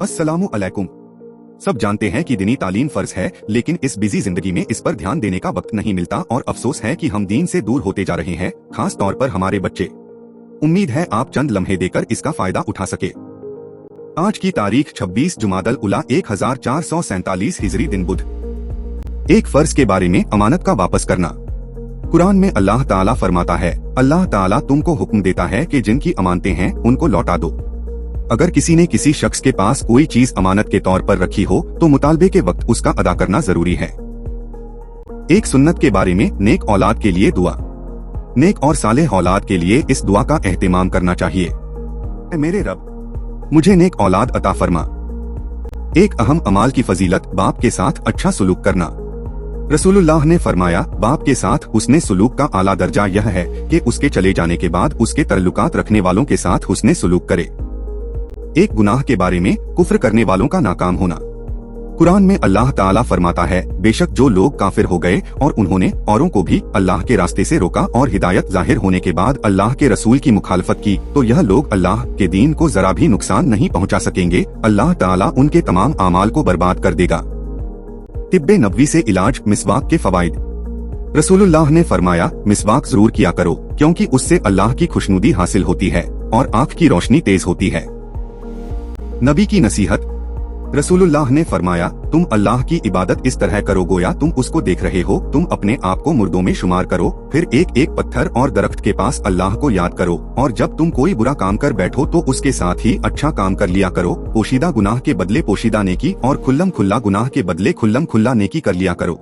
अस्सलामु अलैकुम। सब जानते हैं कि दीनी तालीम फर्ज है, लेकिन इस बिजी जिंदगी में इस पर ध्यान देने का वक्त नहीं मिलता और अफसोस है कि हम दीन से दूर होते जा रहे हैं, खास तौर पर हमारे बच्चे। उम्मीद है आप चंद लम्हे देकर इसका फायदा उठा सके। आज की तारीख 26 जुमादल उला 1447 हिजरी दिन बुध। एक फर्ज के बारे में अमानत का वापस करना। कुरान में अल्लाह ताला फरमाता है, अल्लाह ताला तुमको हुक्म देता है कि जिनकी अमानतें हैं उनको लौटा दो। अगर किसी ने किसी शख्स के पास कोई चीज अमानत के तौर पर रखी हो तो मुतालबे के वक्त उसका अदा करना जरूरी है। एक सुन्नत के बारे में नेक औलाद के लिए दुआ। नेक और सालेह औलाद के लिए इस दुआ का एहतिमाम करना चाहिए। ऐ मेरे रब, मुझे नेक औलाद अता फरमा। एक अहम अमाल की फजीलत बाप के साथ अच्छा सुलूक करना। रसूलुल्लाह ने फरमाया, बाप के साथ हुस्ने सुलूक का आला दर्जा यह है कि उसके चले जाने के बाद उसके तल्लुकात रखने वालों के साथ हुस्ने सुलूक करे। एक गुनाह के बारे में कुफ्र करने वालों का नाकाम होना। कुरान में अल्लाह ताला फरमाता है, बेशक जो लोग काफिर हो गए और उन्होंने औरों को भी अल्लाह के रास्ते से रोका और हिदायत जाहिर होने के बाद अल्लाह के रसूल की मुखालफत की, तो यह लोग अल्लाह के दीन को जरा भी नुकसान नहीं पहुंचा सकेंगे। अल्लाह ताला उनके तमाम आमाल को बर्बाद कर देगा। तिब्बे नबवी से इलाज, मिसवाक के फवाइद। रसूलुल्लाह ने फरमाया, मिसवाक जरूर किया करो क्योंकि उससे अल्लाह की खुशनुदी हासिल होती है और आँख की रोशनी तेज होती है। नबी की नसीहत। रसूलुल्लाह ने फरमाया, तुम अल्लाह की इबादत इस तरह करो गोया तुम उसको देख रहे हो। तुम अपने आप को मुर्दों में शुमार करो, फिर एक एक पत्थर और दरख्त के पास अल्लाह को याद करो, और जब तुम कोई बुरा काम कर बैठो तो उसके साथ ही अच्छा काम कर लिया करो। पोशीदा गुनाह के बदले पोशीदा नेकी और खुल्लम खुल्ला गुनाह के बदले खुल्लम खुल्ला नेकी कर लिया करो।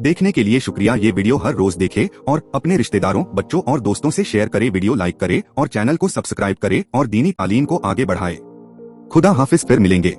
देखने के लिए शुक्रिया। ये वीडियो हर रोज देखे और अपने रिश्तेदारों, बच्चों और दोस्तों से शेयर करे। वीडियो लाइक करे और चैनल को सब्सक्राइब करे और दीनी तालीम को आगे बढ़ाए। खुदा हाफिज, फिर मिलेंगे।